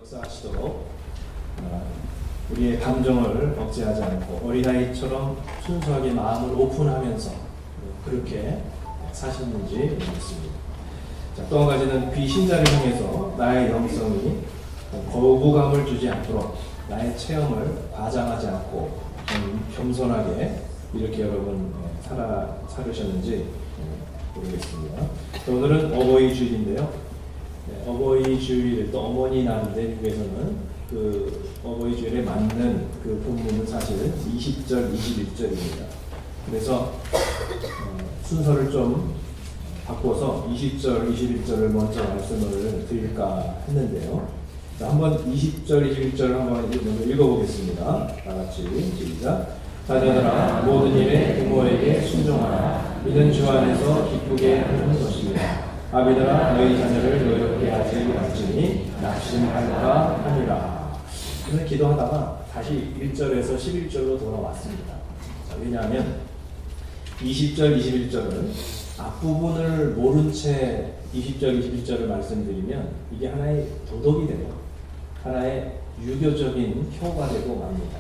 역사하시도록 우리의 감정을 억제하지 않고 어린아이처럼 순수하게 마음을 오픈하면서 그렇게 사셨는지 모르겠습니다. 또 한 가지는 비신자를 통해서 나의 영성이 거부감을 주지 않도록 나의 체험을 과장하지 않고 좀 겸손하게 이렇게 여러분 살으셨는지 모르겠습니다. 오늘은 어버이 주일인데요. 어버이 주일 또 어머니 날인데 미국에서는 그 어버이 주일에 맞는 그 본문은 사실 20절, 21절입니다. 그래서 순서를 좀 바꿔서 20절, 21절을 먼저 말씀을 드릴까 했는데요. 자, 한번 20절, 21절을 한번 먼저 읽어보겠습니다. 다 같이 시작. 자녀들아 모든 일에 부모에게 순종하라. 이는 주 안에서 기쁘게 하는 것입니다. 아비들아 너희 자녀를 노엽게 하지 말지니 낙심할까 하니라. 저는 기도하다가 다시 1절에서 11절로 돌아왔습니다. 자, 왜냐하면 20절, 21절은 앞부분을 모른 채 20절, 21절을 말씀드리면 이게 하나의 도덕이 되고 하나의 유교적인 효가 되고 맙니다.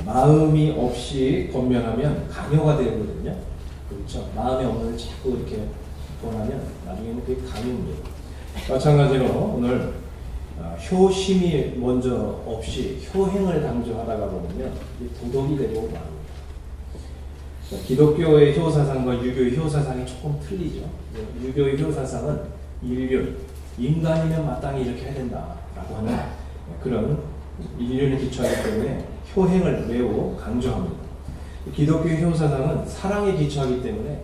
마음이 없이 권면하면 강요가 되거든요. 그렇죠. 마음의 없는 자꾸 이렇게 권하면 나중에는 그게 강요입니다. 마찬가지로 오늘 효심이 먼저 없이 효행을 강조하다가 보면 도덕이 되고 맙니다. 기독교의 효사상과 유교의 효사상이 조금 틀리죠. 유교의 효사상은 인륜, 인간이면 마땅히 이렇게 해야 된다라고 하는 그런 인륜에 기초하기 때문에 효행을 매우 강조합니다. 기독교의 효사상은 사랑에 기초하기 때문에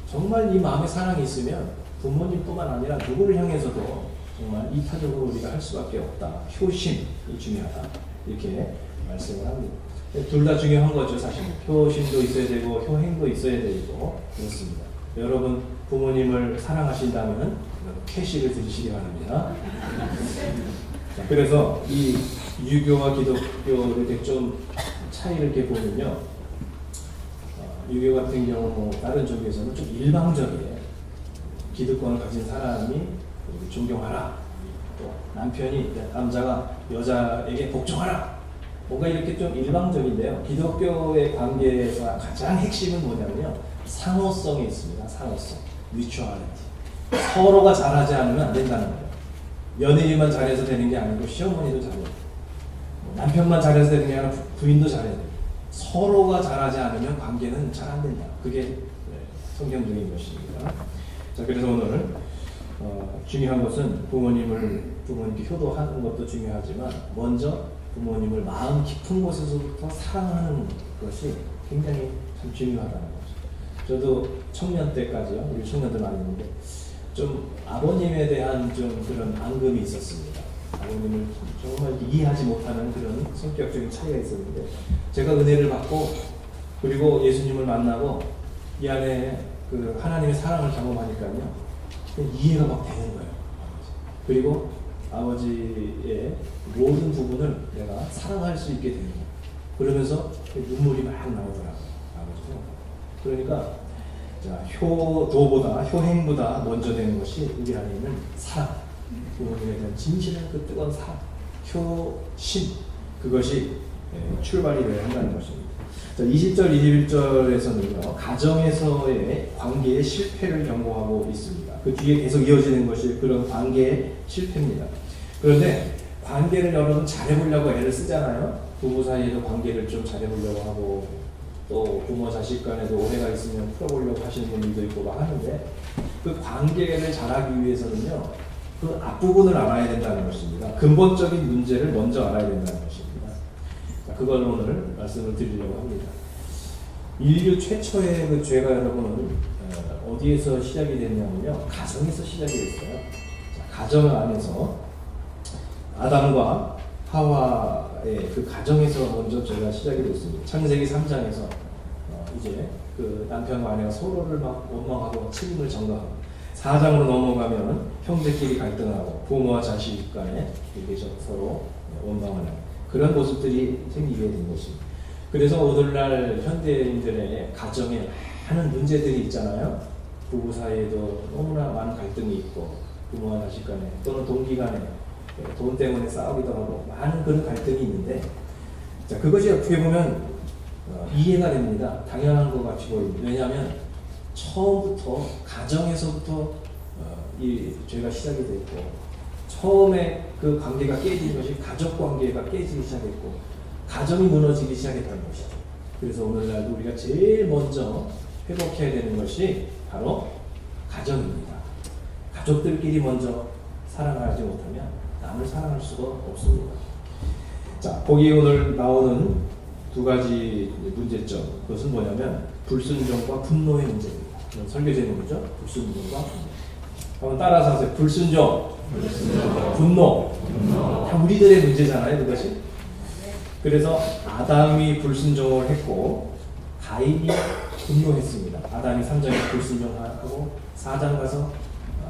정말 이 마음에 사랑이 있으면 부모님뿐만 아니라 누구를 향해서도 정말 이타적으로 우리가 할 수밖에 없다. 효심이 중요하다. 이렇게 말씀을 합니다. 둘 다 중요한 거죠, 사실. 효심도 있어야 되고 효행도 있어야 되고 그렇습니다. 여러분 부모님을 사랑하신다면 캐시를 드리시기 바랍니다. 자, 그래서 이 유교와 기독교 이렇게 좀 차이를 이렇게 보면요. 유교 같은 경우 다른 쪽에서는 좀 일방적이에요. 기득권을 가진 사람이 존경하라. 또 남자가 여자에게 복종하라. 뭔가 이렇게 좀 일방적인데요. 기독교의 관계에서 가장 핵심은 뭐냐면요. 상호성이 있습니다. 상호성. 뮤추얼리티. 서로가 잘하지 않으면 안 된다는 거예요. 며느리만 잘해서 되는 게 아니고 시어머니도 잘해야 돼요. 남편만 잘해서 되는 게 아니라 부인도 잘해야 돼요. 서로가 잘하지 않으면 관계는 잘 안 된다. 그게 성경적인 것입니다. 자, 그래서 오늘 중요한 것은 부모님께 효도하는 것도 중요하지만 먼저 부모님을 마음 깊은 곳에서부터 사랑하는 것이 굉장히 참 중요하다는 거죠. 저도 청년 때까지요, 우리 청년들 많이 있는데 좀 아버님에 대한 좀 그런 앙금이 있었습니다. 아버님을 정말 이해하지 못하는 그런 성격적인 차이가 있었는데 제가 은혜를 받고 그리고 예수님을 만나고 이 안에 그 하나님의 사랑을 경험하니까요 이해가 막 되는 거예요. 그리고 아버지의 모든 부분을 내가 사랑할 수 있게 되는 거예요. 그러면서 눈물이 막 나오더라고요. 아버지도. 그러니까 자, 효도보다 효행보다 먼저 되는 것이 우리 안에 있는 사랑, 부모님에 대한 진실한 그 뜨거운 사랑, 효심, 그것이 출발이 되어야 한다는 것입니다. 자, 20절, 21절에서는요, 가정에서의 관계의 실패를 경고하고 있습니다. 그 뒤에 계속 이어지는 것이 그런 관계의 실패입니다. 그런데 관계를 여러분 잘해보려고 애를 쓰잖아요. 부부 사이에도 관계를 좀 잘해보려고 하고, 또 부모 자식 간에도 오해가 있으면 풀어보려고 하시는 분들도 있고 막 하는데, 그 관계를 잘하기 위해서는요, 그 앞부분을 알아야 된다는 것입니다. 근본적인 문제를 먼저 알아야 된다는 것입니다. 자, 그걸 오늘 말씀을 드리려고 합니다. 인류 최초의 그 죄가 여러분 어디에서 시작이 됐냐면요, 가정에서 시작이 됐어요. 자, 가정 안에서 아담과 하와의 그 가정에서 먼저 죄가 시작이 됐습니다. 창세기 3장에서 이제 그 남편과 아내가 서로를 막 원망하고 책임을 전가하고 4장으로 넘어가면 형제끼리 갈등하고 부모와 자식 간에 이렇게 서로 원망하는 그런 모습들이 생기게 된 것입니다. 그래서 오늘날 현대인들의 가정에 많은 문제들이 있잖아요. 부부 사이에도 너무나 많은 갈등이 있고 부모와 자식 간에 또는 동기 간에 돈 때문에 싸우기도 하고 많은 그런 갈등이 있는데, 자, 그것이 어떻게 보면 이해가 됩니다. 당연한 것 같이 보입니다. 왜냐하면 처음부터 가정에서부터 이 죄가 시작이 됐고, 처음에 그 관계가 깨진 것이 가족 관계가 깨지기 시작했고, 가정이 무너지기 시작했던 것이죠. 그래서 오늘날도 우리가 제일 먼저 회복해야 되는 것이 바로 가정입니다. 가족들끼리 먼저 사랑하지 못하면 남을 사랑할 수가 없습니다. 자, 거기 오늘 나오는 두 가지 문제점, 그것은 뭐냐면 불순종과 분노의 문제입니다. 설교 제목이죠. 불순종과 분노. 한번 따라서 하세요. 불순종, 분노. 다 우리들의 문제잖아요, 그것이. 그래서 아담이 불순종을 했고 가인이 분노했습니다. 아담이 3장에 불순종하고 4장 가서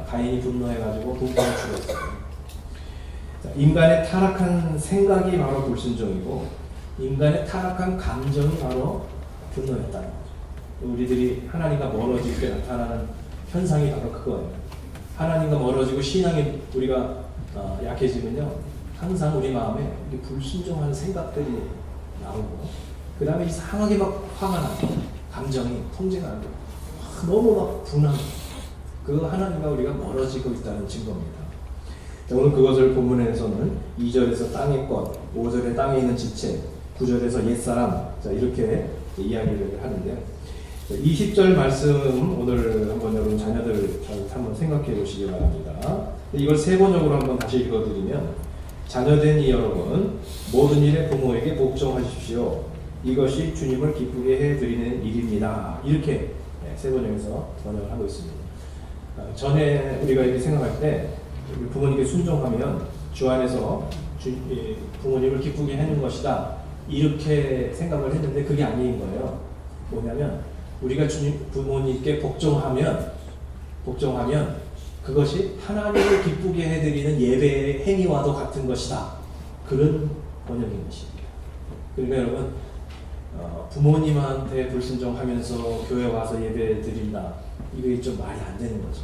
가인이 분노해가지고 동생을 죽였어요. 인간의 타락한 생각이 바로 불순종이고 인간의 타락한 감정이 바로 분노였다는 거죠. 우리들이 하나님과 멀어질 때 나타나는 현상이 바로 그거예요. 하나님과 멀어지고 신앙이 우리가 약해지면요, 항상 우리 마음에 불순종하는 생각들이 나오고, 그 다음에 이상하게 막 화가 나고, 감정이 통제가 안 되고, 너무 막 분한, 그 하나님과 우리가 멀어지고 있다는 증거입니다. 자, 오늘 그것을 본문에서는 2절에서 땅의 것, 5절에 땅에 있는 지체, 9절에서 옛사람, 자, 이렇게 이야기를 하는데요. 20절 말씀 오늘 한번 여러분 자녀들 한번 생각해 보시기 바랍니다. 이걸 세번역으로 한번 다시 읽어드리면, 자녀된 이 여러분 모든 일에 부모에게 복종하십시오. 이것이 주님을 기쁘게 해드리는 일입니다. 이렇게 세번역에서 번역을 하고 있습니다. 전에 우리가 이렇게 생각할 때 부모님께 순종하면 주 안에서 부모님을 기쁘게 하는 것이다, 이렇게 생각을 했는데 그게 아닌 거예요. 뭐냐면 우리가 부모님께 복종하면 그것이 하나님을 기쁘게 해드리는 예배의 행위와도 같은 것이다, 그런 번역인 것입니다. 그러니까 여러분, 부모님한테 불순종하면서 교회 와서 예배 드린다, 이게 좀 말이 안 되는 거죠.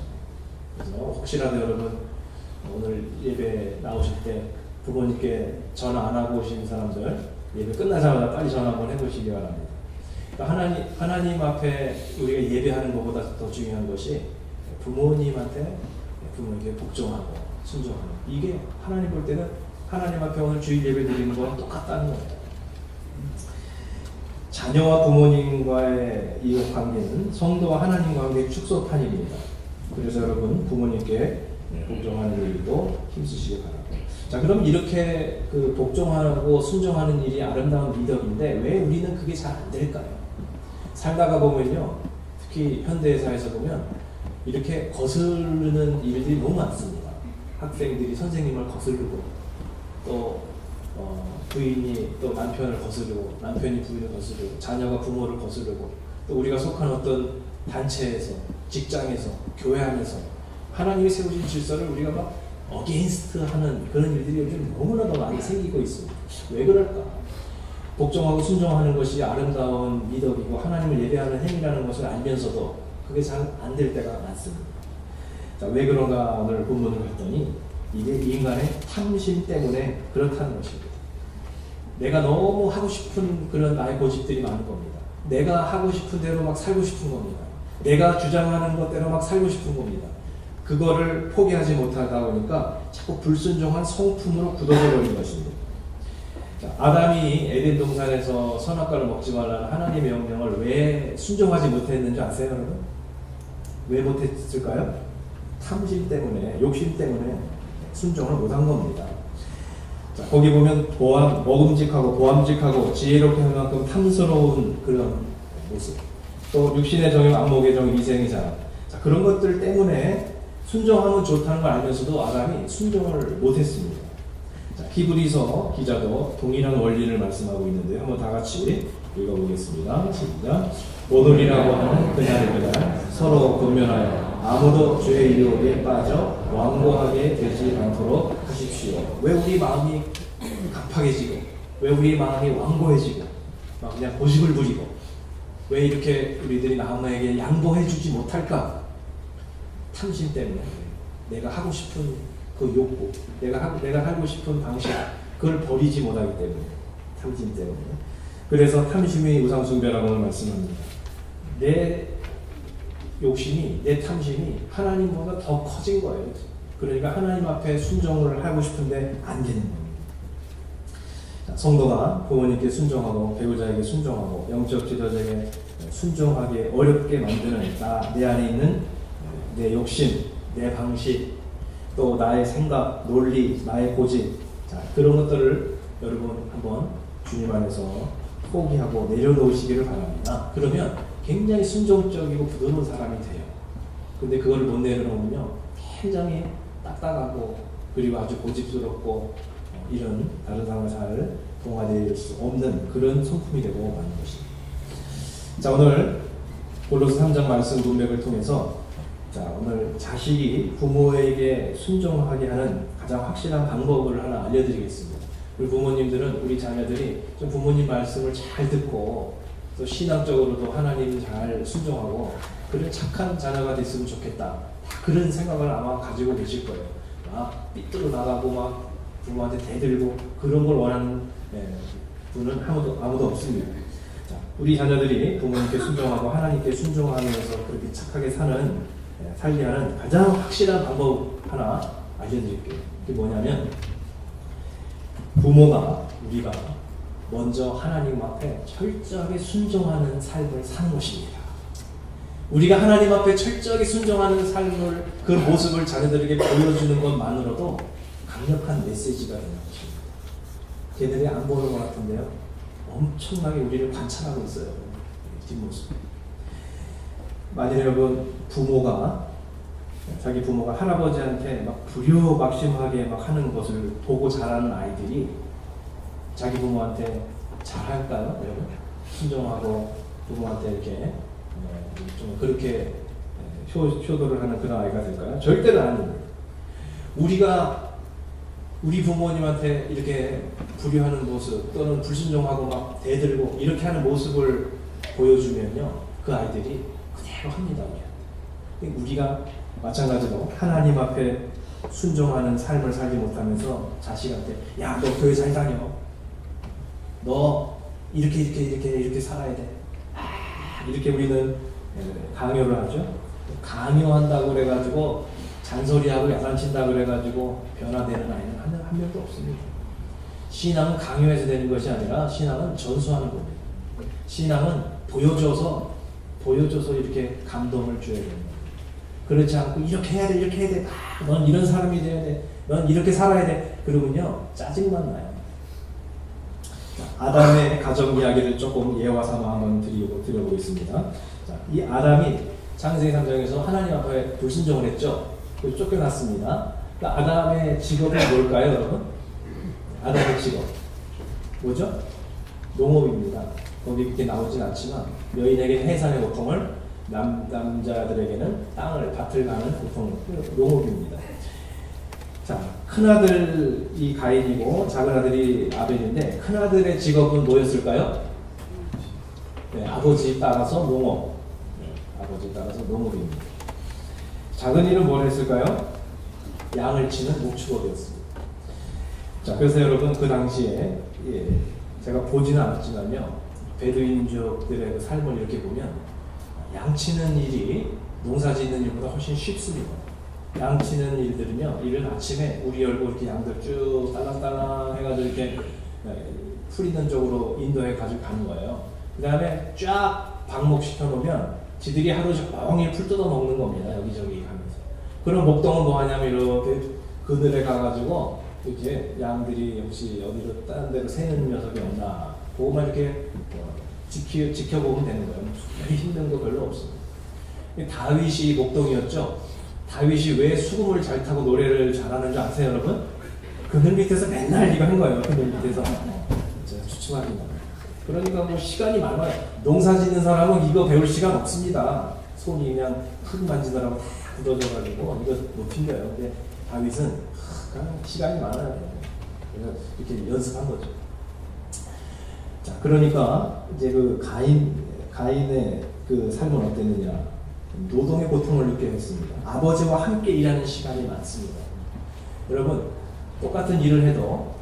그래서 혹시라도 여러분 오늘 예배 나오실 때 부모님께 전화 안 하고 오신 사람들, 예배 끝나자마자 빨리 전화 한번 해보시기 바랍니다. 그러니까 하나님 앞에 우리가 예배하는 것보다 더 중요한 것이 부모님한테 부모님께 복종하고 순종하는, 이게 하나님 볼 때는 하나님 앞에 오늘 주일 예배 드리는 거랑 똑같다는 거예요. 자녀와 부모님과의 이 관계는 성도와 하나님 관계의 축소판입니다. 그래서 여러분 부모님께 복종하는 일도 힘쓰시기 바랍니다. 자, 그럼 이렇게 그 복종하고 순종하는 일이 아름다운 미덕인데 왜 우리는 그게 잘 안 될까요? 살다가 보면요, 특히 현대사에서 보면 이렇게 거스르는 일들이 너무 많습니다. 학생들이 선생님을 거스르고, 또 부인이 또 남편을 거스르고, 남편이 부인을 거스르고, 자녀가 부모를 거스르고, 또 우리가 속한 어떤 단체에서, 직장에서, 교회 안에서 하나님이 세우신 질서를 우리가 막 어게인스트 하는 그런 일들이 요즘 너무나도 많이 생기고 있습니다. 왜 그럴까? 복종하고 순종하는 것이 아름다운 미덕이고 하나님을 예배하는 행위라는 것을 알면서도 그게 잘 안 될 때가 많습니다. 자, 왜 그런가 오늘 본문을 봤더니 이게 인간의 탐심 때문에 그렇다는 것입니다. 내가 너무 하고 싶은 그런 나의 고집들이 많은 겁니다. 내가 하고 싶은 대로 막 살고 싶은 겁니다. 내가 주장하는 것대로 막 살고 싶은 겁니다. 그거를 포기하지 못하다 보니까 자꾸 불순종한 성품으로 굳어져 버린 것입니다. 자, 아담이 에덴 동산에서 선악과를 먹지 말라는 하나님의 명령을 왜 순종하지 못했는지 아세요, 여러분? 왜 못했을까요? 탐심 때문에, 욕심 때문에 순종을 못한 겁니다. 자, 거기 보면 먹음직하고 보암직하고 지혜롭게 할 만큼 탐스러운 그런 모습, 또 육신의 정욕, 안목의 정욕, 이생의 자랑, 자, 그런 것들 때문에 순종하면 좋다는 걸 알면서도 아담이 순종을 못했습니다. 자, 히브리서 기자도 동일한 원리를 말씀하고 있는데 한번 다 같이 읽어보겠습니다. 시작. 오늘이라고 하는 그날 서로 권면하여 아무도 죄의 유혹에 빠져 완고하게 되지 않도록 하십시오. 왜 우리 마음이 급하게지고, 왜 우리 마음이 완고해지고, 막 그냥 고집을 부리고, 왜 이렇게 우리들이 남에게 양보해주지 못할까? 탐심 때문에, 내가 하고 싶은 그 욕구, 내가 살고 싶은 방식, 그걸 버리지 못하기 때문에, 탐심 때문에. 그래서 탐심이 우상숭배라고 말씀합니다. 내 욕심이, 내 탐심이 하나님보다 더 커진 거예요. 그러니까 하나님 앞에 순종을 하고 싶은데 안 되는 겁니다. 성도가 부모님께 순종하고 배우자에게 순종하고 영적 지도자에게 순종하기 어렵게 만드는 내 안에 있는 내 욕심, 내 방식, 또 나의 생각, 논리, 나의 고집, 그런 것들을 여러분 한번 주님 안에서 포기하고 내려놓으시기를 바랍니다. 그러면 굉장히 순종적이고 부드러운 사람이 돼요. 근데 그걸 못 내려놓으면 굉장히 딱딱하고 그리고 아주 고집스럽고 이런 다른 사람과 잘 동화될 수 없는 그런 성품이 되고 마는 것입니다. 자, 오늘 골로새 3장 말씀 문맥을 통해서 오늘 자식이 부모에게 순종하게 하는 가장 확실한 방법을 하나 알려드리겠습니다. 우리 부모님들은 우리 자녀들이 좀 부모님 말씀을 잘 듣고 또 신앙적으로도 하나님 잘 순종하고 그런 착한 자녀가 됐으면 좋겠다. 그런 생각을 아마 가지고 계실 거예요. 막 삐뚤어 나가고 막 부모한테 대들고 그런 걸 원하는 분은 아무도 없습니다. 자, 우리 자녀들이 부모님께 순종하고 하나님께 순종하면서 그렇게 착하게 살게 하는 가장 확실한 방법 하나 알려드릴게요. 그게 뭐냐면 우리가 먼저 하나님 앞에 철저하게 순종하는 삶을 사는 것입니다. 우리가 하나님 앞에 철저하게 순종하는 삶을 그 모습을 자녀들에게 보여주는 것만으로도 강력한 메시지가 있는 것입니다. 걔들이 안 보는 것 같은데요. 엄청나게 우리를 관찰하고 있어요. 뒷모습. 만일 여러분 자기 부모가 할아버지한테 막 불효막심하게 막 하는 것을 보고 자라는 아이들이 자기 부모한테 잘할까요? 여러분? 순종하고 부모한테 이렇게 좀 그렇게 효도를 하는 그런 아이가 될까요? 절대로 아닙니다. 우리 부모님한테 이렇게 불효하는 모습 또는 불순종하고 막 대들고 이렇게 하는 모습을 보여주면요, 그 아이들이 그대로 합니다. 우리가 마찬가지로 하나님 앞에 순종하는 삶을 살지 못하면서 자식한테 야, 너 교회 잘 다녀. 너 이렇게 살아야 돼. 이렇게 우리는 강요를 하죠. 강요한다고 그래가지고 잔소리하고 야단친다고 그래가지고 변화되는 아이는 한 명도 없습니다. 신앙은 강요해서 되는 것이 아니라 신앙은 전수하는 겁니다. 신앙은 보여줘서 이렇게 감동을 줘야 됩니다. 그렇지 않고 이렇게 해야 돼. 넌 이런 사람이 돼야 돼. 넌 이렇게 살아야 돼. 그러면요, 짜증만 나요. 아담의 가정 이야기를 조금 예화 삼아 한번 드려보겠습니다. 자, 이 아담이 창세기 3장에서 하나님 앞에 불순종을 했죠. 그래서 쫓겨났습니다. 그러니까 아담의 직업이 뭘까요, 여러분? 아담의 직업 뭐죠? 농업입니다. 거기 이렇게 나오진 않지만 여인에게 해산의 고통을, 남자들에게는 밭을 가는 고통을, 농업입니다. 자, 큰아들이 가인이고 작은아들이 아벨인데 큰아들의 직업은 뭐였을까요? 네, 아버지 따라서 농업. 아버지 따라서 농업입니다. 작은이는 뭘 했을까요? 양을 치는 목축업이었습니다. 자, 그래서 여러분 그 당시에 제가 보지는 않았지만요, 베두인족들의 그 삶을 이렇게 보면 양치는 일이 농사짓는 일보다 훨씬 쉽습니다. 양치는 일들은요, 이른 아침에 우리 열고 이렇게 양들 쭉 딸랑딸랑 해가지고 이렇게 풀 있는 쪽으로 인도해 가지고 가는 거예요. 그 다음에 쫙 방목시켜 놓으면 지들이 하루 종일 풀 뜯어 먹는 겁니다. 여기저기 가면서. 그럼 목동은 뭐 하냐면 이렇게 그늘에 가가지고 이렇게 양들이 혹시 어디로 다른 데로 새는 녀석이 없나 그거만 이렇게 지켜보면 되는 거예요. 힘든 거 별로 없습니다. 다윗이 목동이었죠. 다윗이 왜 수금을 잘 타고 노래를 잘하는 줄 아세요, 여러분? 그늘 밑에서 맨날 이거 한 거예요. 그늘 밑에서. 제가 추측합니다. 그러니까 뭐 시간이 많아요. 농사 짓는 사람은 이거 배울 시간 없습니다. 손이 그냥 흙 만지느라고 다 굳어져가지고 이거 못 튕겨요. 근데 다윗은 그냥 시간이 많아요. 그래서 이렇게 연습한 거죠. 자, 그러니까 이제 그 가인의 그 삶은 어땠느냐? 노동의 고통을 느끼게 했습니다. 아버지와 함께 일하는 시간이 많습니다. 여러분, 똑같은 일을 해도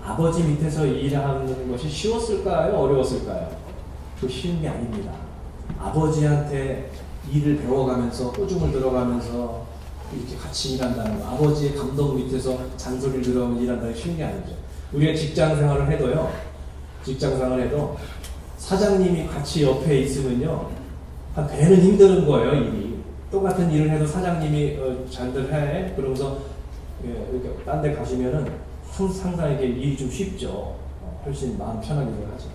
아버지 밑에서 일하는 것이 쉬웠을까요? 어려웠을까요? 그 쉬운 게 아닙니다. 아버지한테 일을 배워가면서 꾸중을 들어가면서 이렇게 같이 일한다는 거, 아버지의 감독 밑에서 잔소리를 들어가면서 일한다는 게 쉬운 게 아니죠. 우리가 직장 생활을 해도요, 직장 생활을 해도 사장님이 같이 옆에 있으면요, 한 배는 힘드는 거예요, 일이. 똑같은 일을 해도 사장님이 잘들 해. 그러면서 이렇게 딴 데 가시면은 상상 이게 일이 좀 쉽죠. 훨씬 마음 편하게 하죠.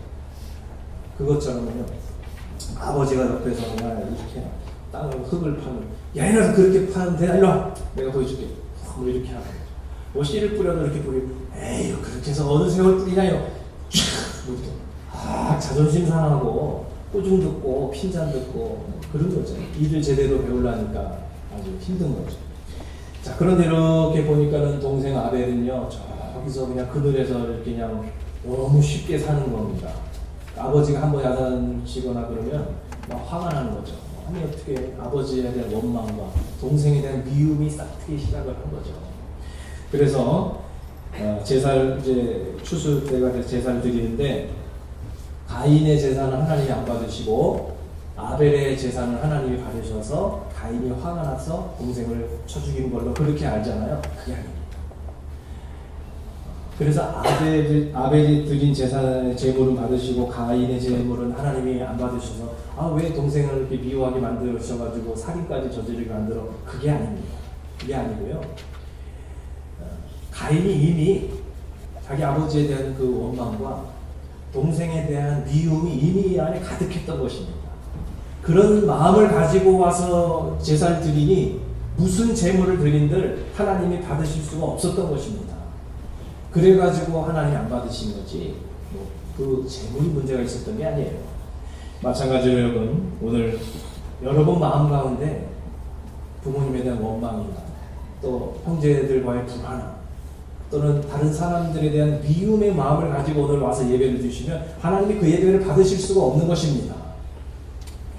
그것처럼요, 아버지가 옆에서 그냥 이렇게 땅을 흙을 파는, 야 이래서 그렇게 파는 데 일로 와, 내가 보여줄게. 뭐 이렇게 하는 거죠. 뭐 씨를 뿌려도 이렇게 뿌리고, 에이 그렇게 해서 어느 세월 뿌리냐요. 뭐 이렇게 자존심 상하고 꾸중 듣고 핀잔 듣고 그런 거죠. 일을 제대로 배우려니까 아주 힘든 거죠. 자, 그런데 이렇게 보니까는 동생 아벨은요, 저기서 그냥 그늘에서 이렇게 그냥 너무 쉽게 사는 겁니다. 아버지가 한번 야단치거나 그러면 막 화가 나는 거죠. 아니 어떻게 아버지에 대한 원망과 동생에 대한 미움이 싹트기 시작을 한 거죠. 그래서 제사를 이제 추수 때가 돼서 제사를 드리는데, 가인의 제사는 하나님이 안 받으시고 아벨의 제사는 하나님이 받으셔서 가인이 화가 나서 동생을 쳐 죽인 걸로 그렇게 알잖아요. 그게 아닙니다. 그래서 아벨이 드린 제물은 받으시고 가인의 제물은 하나님이 안 받으셔서 왜 동생을 이렇게 미워하게 만드셔가지고 살인까지 저지르게 만들어, 그게 아닙니다. 그게 아니고요, 가인이 이미 자기 아버지에 대한 그 원망과 동생에 대한 미움이 이미 안에 가득했던 것입니다. 그런 마음을 가지고 와서 제사를 드리니 무슨 제물을 드린들 하나님이 받으실 수가 없었던 것입니다. 그래가지고 하나님이 안 받으신 거지, 그 제물이 문제가 있었던 게 아니에요. 마찬가지로 여러분, 오늘 여러분 마음 가운데 부모님에 대한 원망이나 또 형제들과의 불안함 또는 다른 사람들에 대한 미움의 마음을 가지고 오늘 와서 예배를 드리시면 하나님이 그 예배를 받으실 수가 없는 것입니다.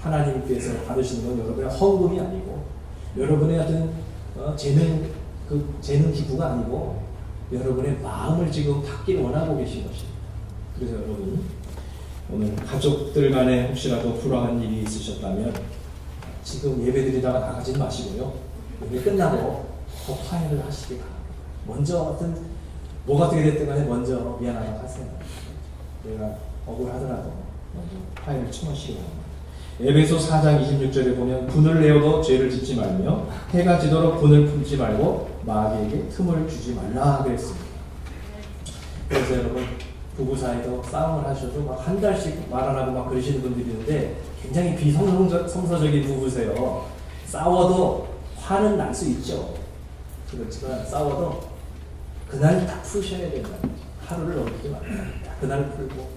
하나님께서 받으시는 건 여러분의 헌금이 아니고 여러분의 어떤 재능 기부가 아니고 여러분의 마음을 지금 받기를 원하고 계신 것입니다. 그래서 여러분, 오늘 가족들 간에 혹시라도 불화한 일이 있으셨다면 지금 예배드리다가 나가지 마시고요, 예배 끝나고 더 화해를 하시기 바랍니다. 먼저 뭐가 어떻게 됐든 간에 먼저 미안하다고 하세요. 내가 억울하더라도 먼저 화해를 청하시기 바랍니다. 에베소 4장 26절에 보면 분을 내어도 죄를 짓지 말며 해가 지도록 분을 품지 말고 마귀에게 틈을 주지 말라 그랬습니다. 그래서 여러분, 부부 사이도 싸움을 하셔도 막 한 달씩 말 안 하고 막 그러시는 분들이 있는데 굉장히 비성서적인 부부세요. 싸워도 화는 날 수 있죠. 그렇지만 싸워도 그날 딱 푸셔야 된다. 하루를 넘기지 말라. 그날 풀고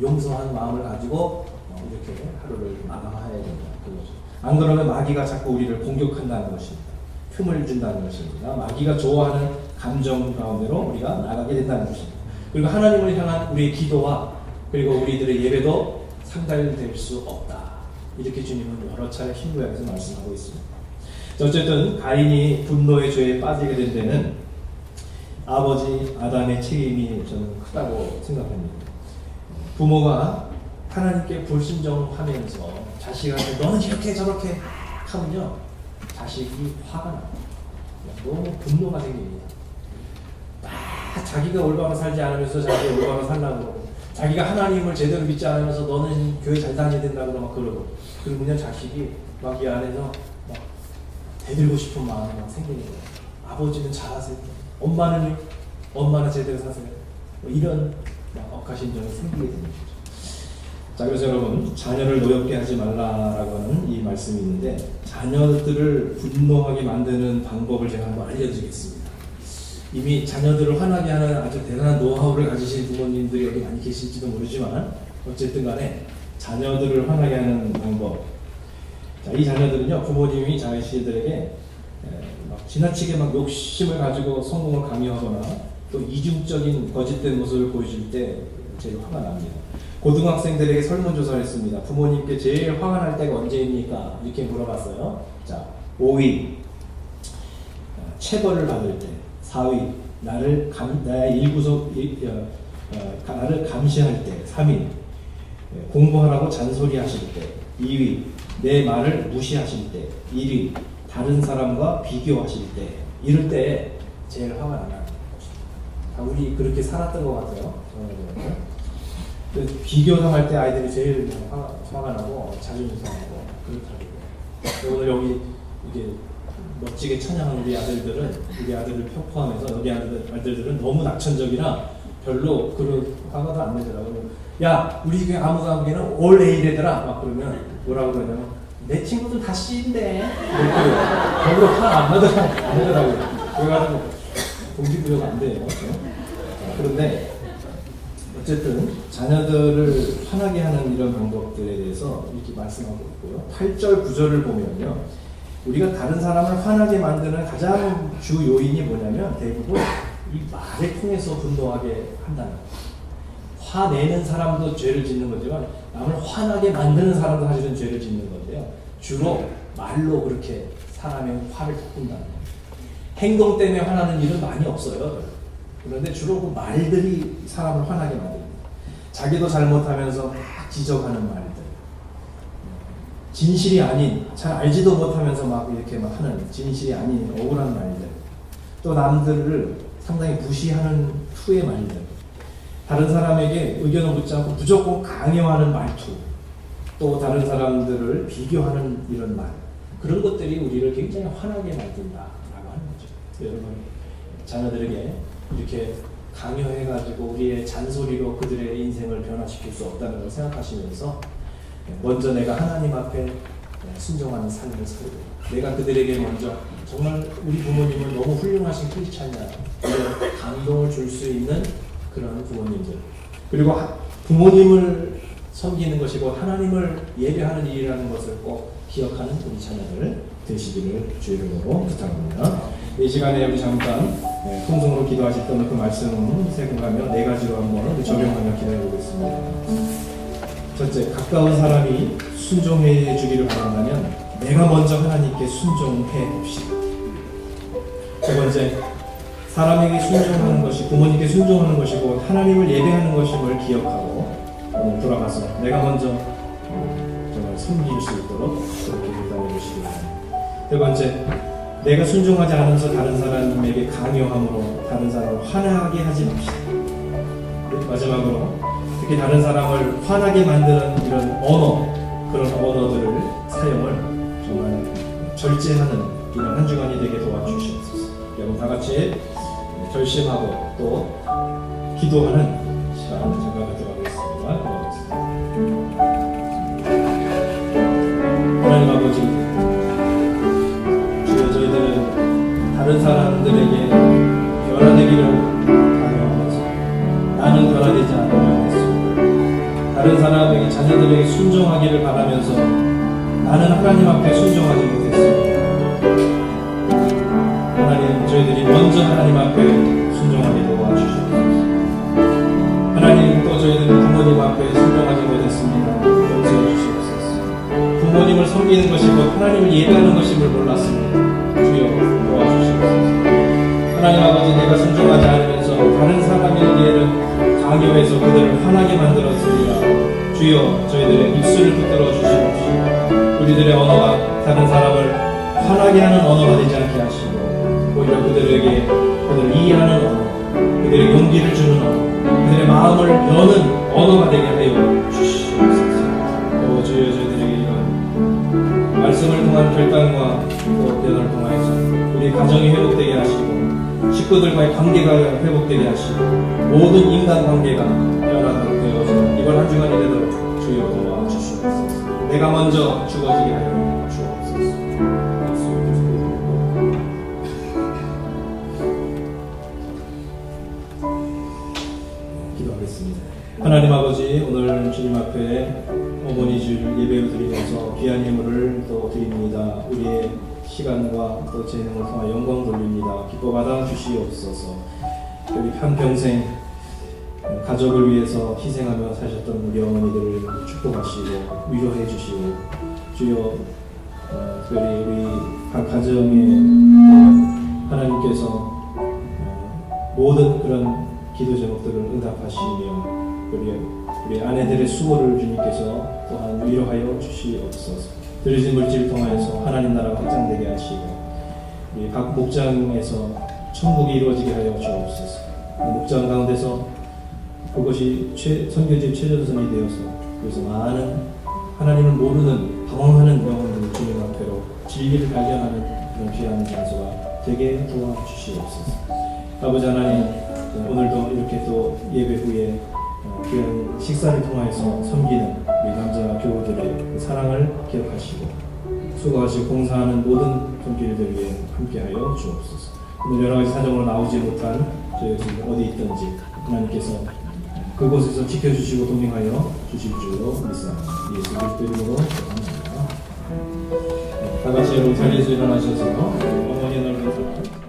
용서한 마음을 가지고 이렇게 하루를 마감해야 된다. 그거죠. 안 그러면 마귀가 자꾸 우리를 공격한다는 것입니다. 틈을 준다는 것입니다. 마귀가 좋아하는 감정 가운데로 우리가 나가게 된다는 것입니다. 그리고 하나님을 향한 우리의 기도와 그리고 우리들의 예배도 상달될 수 없다. 이렇게 주님은 여러 차례 신구약에서 말씀하고 있습니다. 어쨌든 가인이 분노의 죄에 빠지게 된 데는 아버지 아담의 책임이 저는 크다고 생각합니다. 부모가 하나님께 불순종하면서 자식한테 너는 이렇게 저렇게 하면요, 자식이 화가 나요. 너무 분노가 생깁니다. 자기가 올바로 살지 않으면서 자기가 올바로 살라고 그러고, 자기가 하나님을 제대로 믿지 않으면서 너는 교회 잘 다녀야 된다고 막 그러고, 그러면 자식이 막 이 안에서 막 대들고 싶은 마음이 막 생기는 거예요. 아버지는 잘하세요. 엄마는 제대로 사세요. 이런 억하신 점이 생기게 되는 거죠. 자, 그래서 여러분, 자녀를 노엽게 하지 말라라고 하는 이 말씀이 있는데, 자녀들을 분노하게 만드는 방법을 제가 한번 알려드리겠습니다. 이미 자녀들을 화나게 하는 아주 대단한 노하우를 가지신 부모님들이 여기 많이 계실지도 모르지만 어쨌든 간에 자녀들을 화나게 하는 방법. 자, 이 자녀들은요, 부모님이 자식들에게 막 지나치게 막 욕심을 가지고 성공을 강요하거나 또 이중적인 거짓된 모습을 보여줄 때 제일 화가 납니다. 고등학생들에게 설문조사를 했습니다. 부모님께 제일 화가 날 때가 언제입니까? 이렇게 물어봤어요. 자, 5위 체벌을 받을 때 4위 나의 일구속 나를 감시할 때. 3위 공부하라고 잔소리하실 때. 2위 내 말을 무시하실 때. 1위 다른 사람과 비교하실 때. 이럴 때 제일 화가 나는 것입니다. 우리 그렇게 살았던 것 같아요. 비교당할 때 아이들이 제일 화가 나고 자존심 상하고 그렇더라고요. 오늘 여기 이게 멋지게 찬양하는 우리 아들들을 포함해서 여기 아들들은 너무 낙천적이라 별로 그런 화가 안 내더라고요. 야, 우리 교회 아무개는 올 A래더라. 막 그러면 뭐라고 그러냐면 내 친구들 다 C인데. 별로 화 안 나더라고요. 그래가지고 동기부여가 안 돼요. 그런데 어쨌든 자녀들을 화나게 하는 이런 방법들에 대해서 이렇게 말씀하고 있고요. 8절 9절을 보면요, 우리가 다른 사람을 화나게 만드는 가장 주 요인이 뭐냐면 대부분 이 말을 통해서 분노하게 한다는 거예요. 화내는 사람도 죄를 짓는 거지만 남을 화나게 만드는 사람도 사실은 죄를 짓는 건데요. 주로 말로 그렇게 사람의 화를 돋군다는 거예요. 행동 때문에 화나는 일은 많이 없어요. 그런데 주로 그 말들이 사람을 화나게 만듭니다. 자기도 잘못하면서 막 지적하는 말들, 진실이 아닌, 잘 알지도 못하면서 막 이렇게 막 하는 진실이 아닌 억울한 말들, 또 남들을 상당히 무시하는 투의 말들, 다른 사람에게 의견을 묻지 않고 무조건 강요하는 말투, 또 다른 사람들을 비교하는 이런 말, 그런 것들이 우리를 굉장히 화나게 만든다라고 하는 거죠. 여러분, 자녀들에게 이렇게 강요해가지고 우리의 잔소리로 그들의 인생을 변화시킬 수 없다는 걸 생각하시면서 먼저 내가 하나님 앞에 순종하는 삶을 살고, 내가 그들에게 먼저 정말 우리 부모님은 너무 훌륭하신 크리스찬이야 이런 감동을 줄 수 있는 그런 부모님들, 그리고 부모님을 섬기는 것이고 하나님을 예배하는 일이라는 것을 꼭 기억하는 우리 자녀들 되시기를 주의 이름으로 부탁합니다. 이 시간에 우리 잠깐 통성으로 기도하셨던 그 말씀을 세분하며 4가지로 한번 적용하며 기도해보겠습니다. 첫째, 가까운 사람이 순종해 주기를 바란다면 내가 먼저 하나님께 순종해 봅시다. 두 번째, 사람에게 순종하는 것이 부모님께 순종하는 것이고 하나님을 예배하는 것임을 기억하고 오늘 돌아가서 내가 먼저 정말 섬길 수 있도록 그렇게 기도해 주시기 바랍니다. 세 번째, 내가 순종하지 않으면서 다른 사람에게 강요함으로 다른 사람을 화나게 하지 맙시다. 마지막으로 특히 다른 사람을 화나게 만드는 이런 그런 언어들을 사용을 정말 절제하는 이런 한 주간이 되게 도와주시옵소서. 여러분 다 같이 결심하고 또 기도하는 시간을 잠깐 갖도록 하겠습니다. 하나님 아버지, 주여 저희들은 다른 사람들에게 변화되기를 강요하면서 나는 변화되지 않으려 했습니다. 다른 사람에게 자녀들에게 순종하기를 바라면서 나는 하나님 앞에 순종하지 못했습니다. 하나님, 저희들이 먼저 하나님 앞에 순종하게 도와주시옵소서. 하나님, 또 저희들은 부모님 앞에 순종하지 못했습니다. 용서해 주시옵소서. 부모님을 섬기는 것이고 하나님을 예배하는 것임을 몰랐습니다. 주여 도와주시옵소서. 하나님 아버지, 내가 순종하지 않으면서 다른 사람에게는 강요해서 그들을 화나게 만들었습니다. 주여 저희들의 입술을 붙들어 주시옵시고 우리들의 언어가 다른 사람을 화나게 하는 언어가 되지 않게 하시고 오히려 그들을 이해하는 언어, 그들의 용기를 주는 언어, 그들의 마음을 여는 언어가 되게 하여 주시옵소서. 주여 저희들에게 이런 말씀을 통한 결단과 또 변화를 통하여서 우리 가정이 회복되게 하시고 식구들과의 관계가 회복되게 하시고 모든 인간 관계가 변화되게 되어서 이번 한 주간이 되도록 주여 도와주시옵소서. 내가 먼저 죽어지게 하여 주옵소서. 하나님 아버지, 오늘 주님 앞에 어머니 줄 예배를 드리면서 귀한 예물을 또 드립니다. 우리의 시간과 또 재능을 통하 영광 돌립니다. 기뻐 받아 주시옵소서. 우리 한평생 가족을 위해서 희생하며 사셨던 우리 어머니들을 축복하시고 위로해 주시고 주여 특별히 우리 각 가정에 하나님께서 모든 그런 기도 제목들을 응답하시며 우리 아내들의 수고를 주님께서 또한 위로하여 주시옵소서. 들여진 물질을 통하여서 하나님 나라가 확장되게 하시고 우리 각 목장에서 천국이 이루어지게 하여 주옵소서. 목장 가운데서 그것이 선교지의 최전선이 되어서 그래서 많은 하나님을 모르는 방황하는 영혼들을 주님 앞에로 진리를 발견하는 그런 귀한 장소가 되게 도와주시옵소서. 아버지 하나님, 오늘도 이렇게 또 예배 후에 귀한 식사를 통하여서 섬기는 우리 남자 교우들의 그 사랑을 기억하시고 수고하시고 봉사하는 모든 손길들 위해 함께하여 주옵소서. 오늘 여러 가지 사정으로 나오지 못한 저희 어디 있든지 하나님께서 그곳에서 지켜주시고 동행하여 주실 줄로 믿습니다. 예수 그리스도 이름으로 기도합니다. 다 같이 여러분 자리에서 일어나셔서 어머니 넓은 사랑